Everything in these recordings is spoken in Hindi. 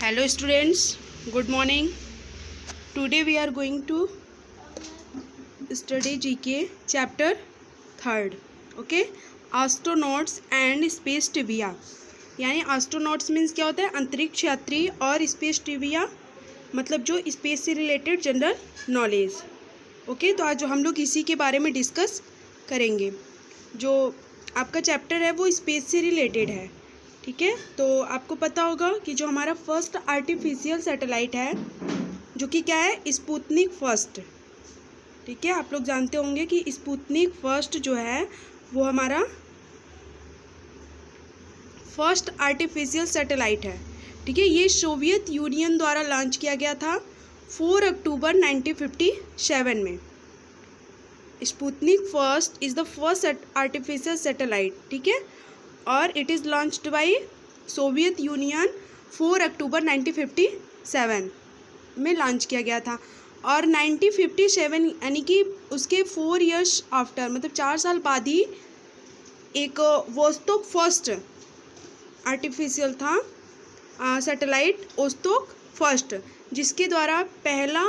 Hello students, good morning. Today we are going to study GK chapter 3rd. Okay, astronauts and space trivia. यानी astronauts मीन्स क्या होता है, अंतरिक्ष यात्री, और स्पेस ट्रिविया मतलब जो स्पेस से रिलेटेड जनरल नॉलेज. ओके, तो आज हम लोग इसी के बारे में डिस्कस करेंगे. जो आपका चैप्टर है वो स्पेस से रिलेटेड है. ठीक है, तो आपको पता होगा कि जो हमारा फर्स्ट आर्टिफिशियल सैटेलाइट है जो कि क्या है, स्पुतनिक फर्स्ट. ठीक है, आप लोग जानते होंगे कि स्पुतनिक फर्स्ट जो है वो हमारा फर्स्ट आर्टिफिशियल सैटेलाइट है. ठीक है, ये सोवियत यूनियन द्वारा लॉन्च किया गया था 4 अक्टूबर 1957 में. Sputnik first is the first artificial satellite. ठीक है, और it is launched by Soviet union 4 अक्टूबर 1957 में लॉन्च किया गया था. और 1957 यानी कि उसके 4 इयर्स आफ्टर, मतलब 4 साल बाद ही एक वोस्तोक फर्स्ट आर्टिफिशियल था सैटेलाइट वोस्तोक फर्स्ट, जिसके द्वारा पहला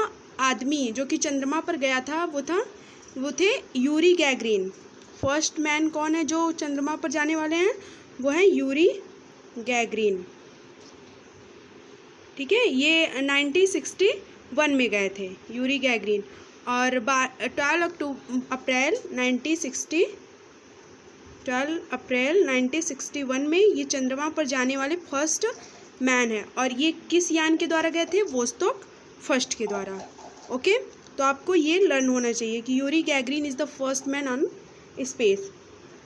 आदमी जो कि चंद्रमा पर गया था वो थे यूरी गैगरिन. फर्स्ट मैन कौन है जो चंद्रमा पर जाने वाले हैं, वो है यूरी गैगरिन. ठीक है, ये 1961 में गए थे यूरी गैगरिन. और 12 अप्रैल 1961 में ये चंद्रमा पर जाने वाले फर्स्ट मैन है. और ये किस यान के द्वारा गए थे, वोस्तोक फर्स्ट के द्वारा. ओके, तो आपको ये लर्न होना चाहिए कि Yuri Gagarin is the first man on space.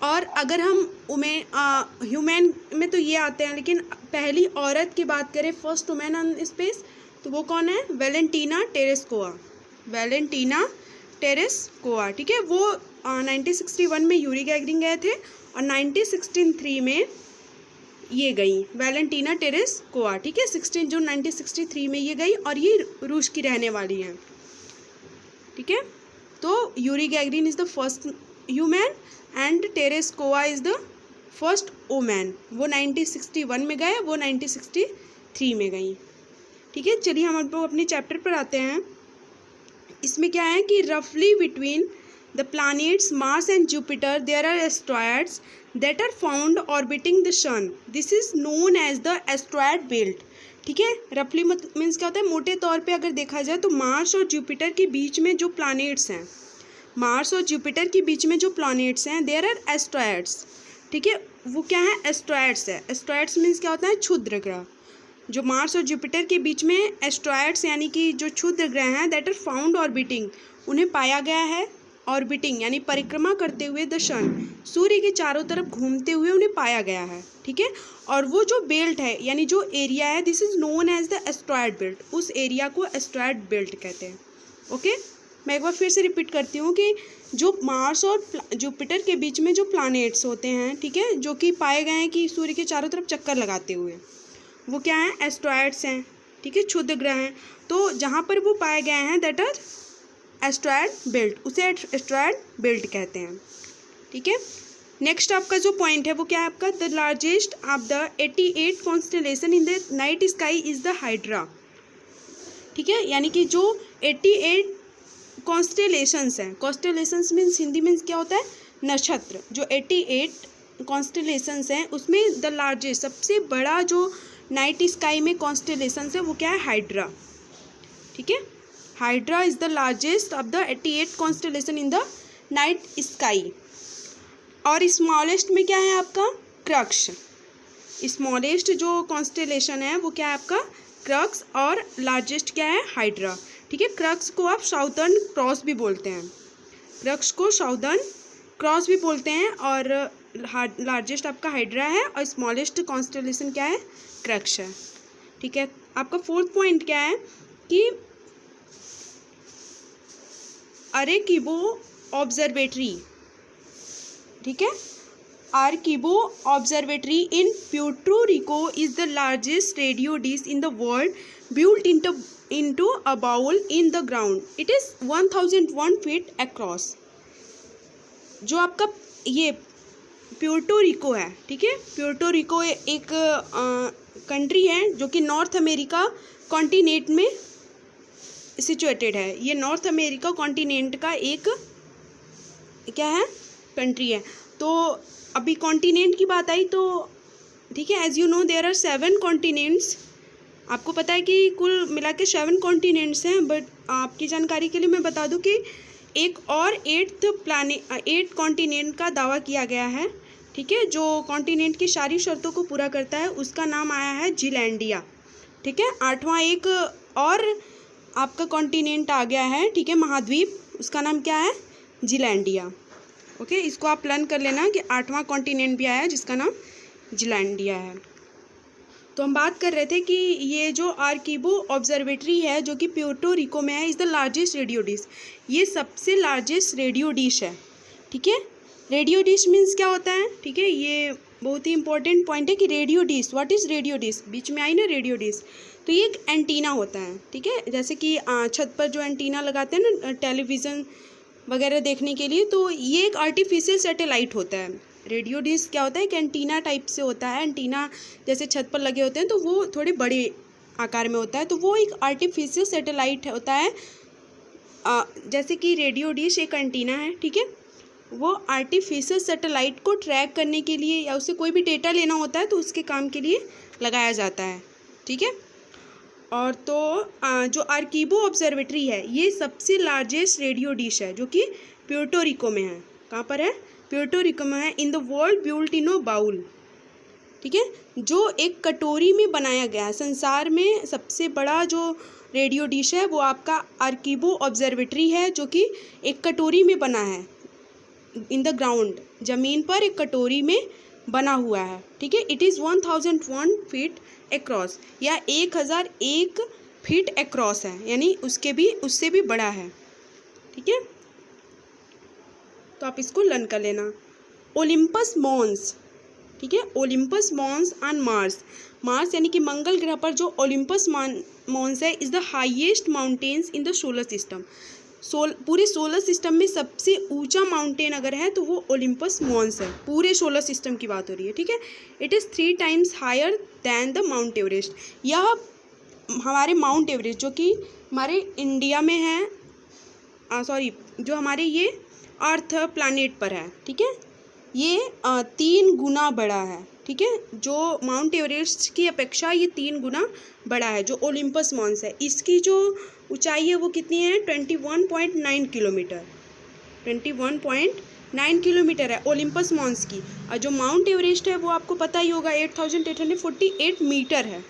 और अगर हम ह्यूमन में तो ये आते हैं, लेकिन पहली औरत की बात करें फर्स्ट वुमेन ऑन स्पेस, तो वो कौन है, वैलेंटीना टेरेस्कोआ. ठीक है, वो 1961 में यूरी गैगरिन गए थे और 1963 में ये गई वैलेंटीना टेरेस्कोआ. ठीक है, 16 जून 1963 में ये गई और ये रूस की रहने वाली हैं. ठीक है, तो Yuri Gagarin is the first human and Tereshkova is the first women. वो 1961 में गए, वो 1963 में गई. ठीक है, चलिए हम अपने चैप्टर पर आते हैं. इसमें क्या है कि रफली between the planets Mars and Jupiter there are asteroids that are found orbiting the sun. This is known as the asteroid belt. ठीक है, रफली मीन्स क्या होता है, मोटे तौर पे अगर देखा जाए तो मार्स और जुपिटर के बीच में जो प्लैनेट्स हैं, देयर आर एस्ट्रॉयड्स. ठीक है, वो क्या है, एस्ट्रॉयड्स है. एस्ट्रॉयड्स मीन्स क्या होता है, क्षुद्र ग्रह. जो मार्स और जुपिटर के बीच में एस्ट्रॉयड्स यानी कि जो क्षुद्र ग्रह हैं, दैट आर फाउंड ऑर्बिटिंग, उन्हें पाया गया है. ऑर्बिटिंग यानी परिक्रमा करते हुए द सन, सूर्य के चारों तरफ घूमते हुए उन्हें पाया गया है. ठीक है, और वो जो बेल्ट है यानी जो एरिया है, this is known as the asteroid belt. उस एरिया को एस्ट्रॉयड बेल्ट कहते हैं. ओके, मैं एक बार फिर से रिपीट करती हूँ कि जो मार्स और जुपिटर के बीच में जो प्लैनेट्स होते हैं, ठीक है, जो कि पाए गए हैं कि सूर्य के चारों तरफ चक्कर लगाते हुए, वो क्या हैं, एस्ट्रॉयड्स हैं. ठीक है, क्षुद्र ग्रह हैं. तो जहाँ पर वो पाए गए हैं दैट आर एस्ट्रॉयड बेल्ट, उसे एस्ट्रॉयड बेल्ट कहते हैं. ठीक है, नेक्स्ट आपका जो पॉइंट है वो क्या है आपका, the largest of the 88 constellation in the night sky is the hydra. ठीक है, यानी कि जो 88 कॉन्स्टेलेशंस हैं, कॉन्स्टेलेशंस मीन्स हिंदी मीन्स क्या होता है, नक्षत्र. जो 88 कॉन्स्टेलेशंस हैं उसमें द लार्जेस्ट, सबसे बड़ा जो नाइट स्काई में कॉन्स्टेलेशंस है वो क्या है, हाइड्रा. ठीक है, hydra is the largest of the 88 constellation in the night sky. और स्मॉलेस्ट में क्या है आपका, क्रक्स. स्मॉलेस्ट जो कॉन्स्टेलेशन है वो क्या है आपका, क्रक्स. और लार्जेस्ट क्या है, हाइड्रा. ठीक है, क्रक्स को आप साउदर्न क्रॉस भी बोलते हैं, और लार्जेस्ट आपका हाइड्रा है और स्मॉलेस्ट कॉन्स्टेलेशन क्या है, क्रक्स है. ठीक है, आपका फोर्थ पॉइंट क्या है कि अरेकिबो ऑब्जर्वेटरी. ठीक है, Arecibo observatory in Puerto Rico is the largest radio dish in the world, built into a bowl in the ground. It is 1001 feet across. जो आपका ये प्यूर्टो रिको है, ठीक है, प्यूर्टो रिको एक कंट्री है जो कि नॉर्थ अमेरिका कॉन्टिनेंट में सिचुएटेड है। ये नॉर्थ अमेरिका कॉन्टिनेंट का एक क्या है, कंट्री है। तो अभी कॉन्टिनेंट की बात आई तो ठीक है, as you know there are 7 continents. आपको पता है कि कुल मिला के 7 कॉन्टिनेंट्स हैं, बट आपकी जानकारी के लिए मैं बता दूं कि एक और 8 कॉन्टिनेंट का दावा किया गया है। ठीक है, जो कॉन्टिनेंट की सारी शर्तों को पूरा करता है उसका नाम आया है जीलैंडिया। ठीक है, 8वां एक और आपका कॉन्टिनेंट आ गया है, ठीक है, महाद्वीप, उसका नाम क्या है, जीलैंडिया। ओके, इसको आप प्लान कर लेना कि 8वां कॉन्टिनेंट भी आया है जिसका नाम जीलैंडिया है। तो हम बात कर रहे थे कि ये जो आर्कीबो ऑब्जर्वेटरी है जो कि प्यूर्टो रिको में है, is the largest radio dish. ये सबसे लार्जेस्ट रेडियो डिश है। ठीक है, रेडियो डिश मीन्स क्या होता है, ठीक है, ये बहुत ही इंपॉर्टेंट पॉइंट है कि radio dish, what is radio dish, बीच में आई ना रेडियो डिश। तो ये एक एंटीना होता है। ठीक है, जैसे कि छत पर जो एंटीना लगाते हैं ना टेलीविज़न वगैरह देखने के लिए, तो ये एक आर्टिफिशियल सैटेलाइट होता है। रेडियो डिश क्या होता है, एक एंटीना टाइप से होता है। एंटीना जैसे छत पर लगे होते हैं तो वो थोड़े बड़े आकार में होता है, तो वो एक आर्टिफिशियल सैटेलाइट होता है। जैसे कि रेडियो डिश एक एंटीना है, ठीक है, वो आर्टिफिशियल सैटेलाइट को ट्रैक करने के लिए या उससे कोई भी डेटा लेना होता है तो उसके काम के लिए लगाया जाता है। ठीक है, और तो जो आर्कीबो ऑब्जर्वेटरी है ये सबसे लार्जेस्ट रेडियो डिश है जो कि प्यूर्टो रिको में है। कहाँ पर है, प्यूर्टो रिको में है। In the world built in a bowl. ठीक है, जो एक कटोरी में बनाया गया है। संसार में सबसे बड़ा जो रेडियो डिश है वो आपका आर्कीबो ऑब्जर्वेटरी है जो कि एक कटोरी में बना है, इन द ग्राउंड, ज़मीन पर एक कटोरी में बना हुआ है। ठीक है, इट इज़ 1001 फीट एक्रॉस, या 1001 फीट एक्रॉस है, यानी उससे भी बड़ा है। ठीक है, तो आप इसको लर्न कर लेना। ओलिम्पस मॉन्स, ठीक है, Olympus Mons on Mars. Mars यानी कि मंगल ग्रह पर जो ओलिम्पस मॉन्स है is the highest mountains in the solar system. पूरे सोलर सिस्टम में सबसे ऊंचा माउंटेन अगर है तो वो ओलिम्पस मॉन्स है। पूरे सोलर सिस्टम की बात हो रही है। ठीक है, it is 3 times higher than the Mount Everest. यह हमारे माउंट एवरेस्ट जो कि हमारे इंडिया में है, जो हमारे ये अर्थ प्लैनेट पर है, ठीक है, ये 3 गुना बड़ा है। ठीक है, जो माउंट एवरेस्ट की अपेक्षा ये 3 गुना बड़ा है जो ओलिम्पस मॉन्स है। इसकी जो ऊंचाई है वो कितनी है, 21.9 किलोमीटर, 21.9 किलोमीटर है ओलिम्पस मॉन्स की। और जो माउंट एवरेस्ट है वो आपको पता ही होगा 8848 मीटर है।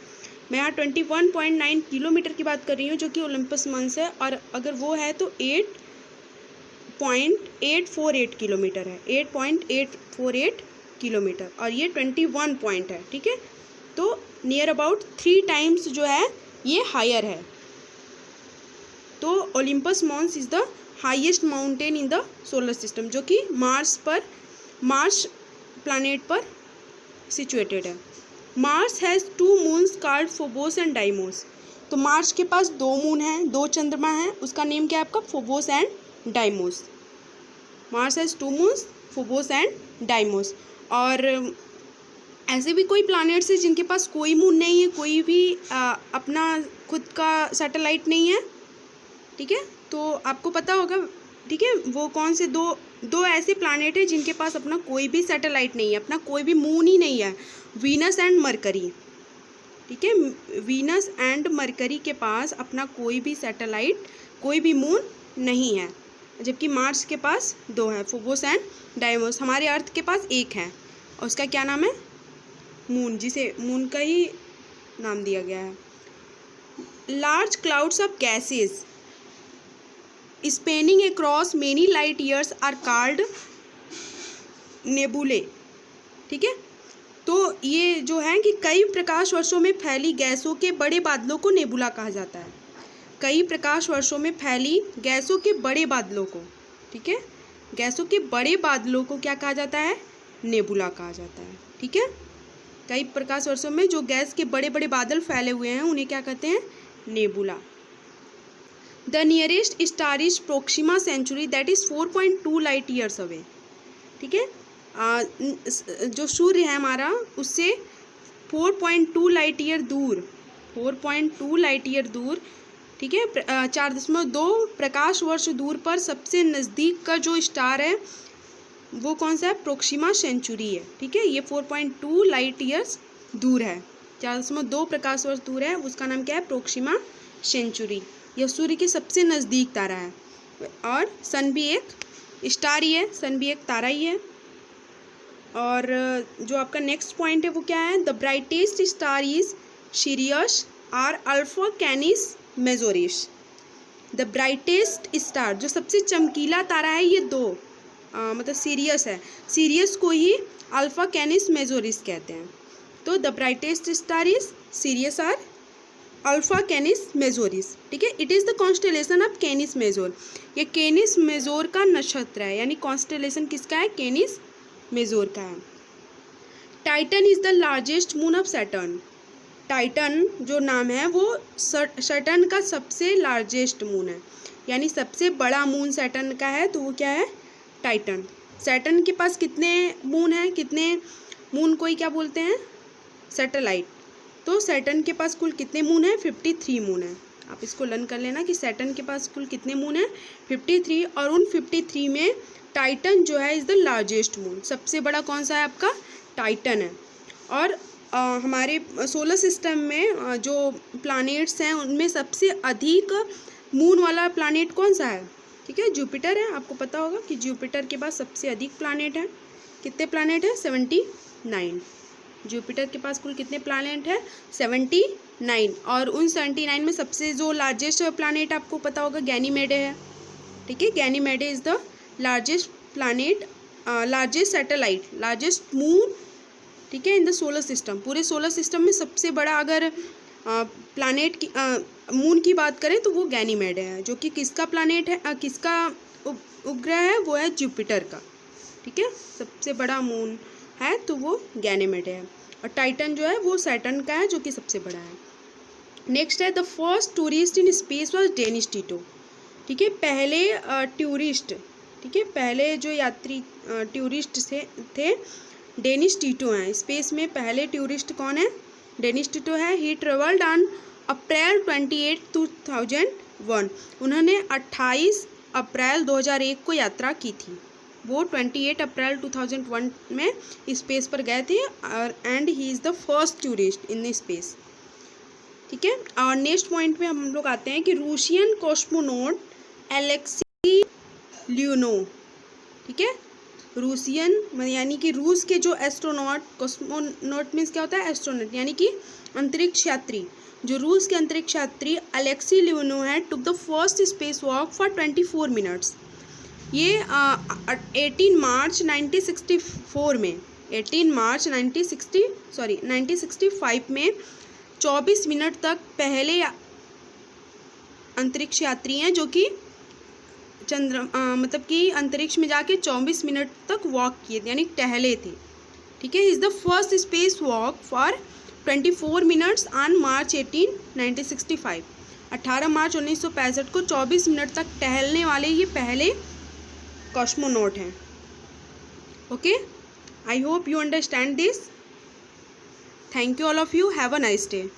मैं यहाँ 21.9 किलोमीटर की बात कर रही हूँ जो कि ओलिम्पस मॉन्स है, और अगर वो है तो 8.848 किलोमीटर है, 8.848 किलोमीटर, और ये 21 पॉइंट है। ठीक है, तो नियर अबाउट 3 टाइम्स जो है ये हायर है। तो Olympus Mons is the highest mountain in the solar system जो कि मार्स प्लैनेट पर सिचुएटेड है। Mars has 2 moons called Phobos and Deimos. तो मार्स के पास 2 मून हैं, 2 चंद्रमा हैं, उसका नेम क्या है आपका, Phobos and Deimos. Mars has 2 moons, Phobos and Deimos. और ऐसे भी कोई प्लैनेट्स है जिनके पास कोई मून नहीं है, कोई भी अपना खुद का सैटेलाइट नहीं है। ठीक है, तो आपको पता होगा, ठीक है, वो कौन से दो ऐसे प्लैनेट है जिनके पास अपना कोई भी सैटेलाइट नहीं है, अपना कोई भी मून ही नहीं है, वीनस एंड मरकरी। ठीक है, वीनस एंड मरकरी के पास अपना कोई भी सैटेलाइट, कोई भी मून नहीं है, जबकि मार्स के पास 2 है, फोबोस एंड डाइमोस। हमारे अर्थ के पास 1 है और उसका क्या नाम है, मून, जिसे मून का ही नाम दिया गया है। Large clouds of gases spanning across many light years are called nebulae. ठीक है, तो ये जो है कि कई प्रकाश वर्षों में फैली गैसों के बड़े बादलों को नेबुला कहा जाता है। कई प्रकाश वर्षों में फैली गैसों के बड़े बादलों को, ठीक है, गैसों के बड़े बादलों को क्या कहा जाता है, नेबुला कहा जाता है। ठीक है, कई प्रकाश वर्षों में जो गैस के बड़े बड़े बादल फैले हुए हैं उन्हें क्या कहते हैं, nebula. The nearest star is Proxima Centauri that is 4.2 light years away. ठीक है, जो सूर्य है हमारा उससे 4.2 लाइट ईयर दूर, 4.2 लाइट ईयर दूर, ठीक है, 4.2 प्रकाश वर्ष दूर पर सबसे नज़दीक का जो स्टार है वो कौन सा है? प्रोक्सिमा सेंचुरी है, ठीक है। ये 4.2 लाइट ईयर्स दूर है, 4.2 प्रकाश वर्ष दूर है, उसका नाम क्या है? Proxima Centauri. यह सूर्य के सबसे नज़दीक तारा है, और सन भी एक स्टार ही है, सन भी एक तारा ही है। और जो आपका नेक्स्ट पॉइंट है वो क्या है? The brightest star is Sirius or Alpha Canis Majoris. The brightest star, जो सबसे चमकीला तारा है, ये दो मतलब सीरियस है, सीरियस को ही अल्फा कैनिस मेजोरिस कहते हैं। तो the brightest star is Sirius or Alpha Canis Majoris, ठीक है। It is the constellation of Canis Major. ये कैनिस मेजोर का नक्षत्र है, यानी कॉन्स्टेलेशन किसका है? कैनिस मेजोर का है। Titan is the largest moon of Saturn. Titan जो नाम है वो सैटर्न का सबसे लार्जेस्ट मून है, यानी सबसे बड़ा मून सैटर्न का है, तो वो क्या है? टाइटन। सैटर्न के पास कितने मून हैं? कितने मून को ही क्या बोलते हैं? सैटेलाइट। तो सैटर्न के पास कुल कितने मून हैं? 53 मून है। आप इसको लर्न कर लेना कि सैटर्न के पास कुल कितने मून हैं? 53। और उन 53 में टाइटन जो है इज़ द लार्जेस्ट मून। सबसे बड़ा कौन सा है आपका? टाइटन है। और हमारे सोलर सिस्टम में जो प्लैनेट्स हैं उनमें सबसे अधिक मून वाला प्लैनेट कौन सा है? ठीक है, जुपिटर है। आपको पता होगा कि जुपिटर के पास सबसे अधिक प्लैनेट है। कितने प्लैनेट है? 79। जुपिटर के पास कुल कितने प्लैनेट है? 79। और उन 79 में सबसे जो लार्जेस्ट प्लैनेट आपको पता होगा गैनीमेडे है, ठीक है। Ganymede is the largest planet, largest satellite, largest moon, ठीक है, इन द सोलर सिस्टम। पूरे सोलर सिस्टम में सबसे बड़ा अगर प्लैनेट की मून की बात करें तो वो गैनीमेडे है, जो कि किसका प्लैनेट है? किसका उपग्रह है? वो है जुपिटर का, ठीक है। सबसे बड़ा मून है तो वो गैनीमेडे है। और टाइटन जो है वो सैटर्न का है, जो कि सबसे बड़ा है। नेक्स्ट है the first tourist in space was Dennis Tito, ठीक है। पहले टूरिस्ट, ठीक है, पहले जो यात्री टूरिस्ट थे डेनिस टिटो हैं। स्पेस में पहले टूरिस्ट कौन है? डेनिस टिटो है। ही ट्रेवल्ड ऑन अप्रैल 28, 2001। उन्होंने 28 अप्रैल 2001 को यात्रा की थी। वो 28 अप्रैल 2001 में स्पेस पर गए थे, और and he is the first tourist in space, ठीक है। और नेक्स्ट पॉइंट पे हम लोग आते हैं कि रूसियन कॉस्मोनॉट एलेक्सी लियोनोव, ठीक है। रूसियन यानी कि रूस के जो एस्ट्रोनॉट, कॉस्मोनॉट मीन्स क्या होता है? एस्ट्रोनॉट, यानी कि अंतरिक्ष यात्री। जो रूस के अंतरिक्ष यात्री अलेक्सी लियोनोव है took the first space walk for 24 minutes. ये 18 मार्च 1964 में 1965 में 24 मिनट तक पहले अंतरिक्ष यात्री हैं जो कि मतलब कि अंतरिक्ष में जाके 24 मिनट तक वॉक किए थे, यानी टहले थे, ठीक है। Is the first space walk for 24 minutes on March 18, 1965। 18 मार्च 1965 को 24 मिनट तक टहलने वाले ये पहले कॉस्मोनॉट हैं। Okay, I hope you understand this. Thank you all of you, have a nice day.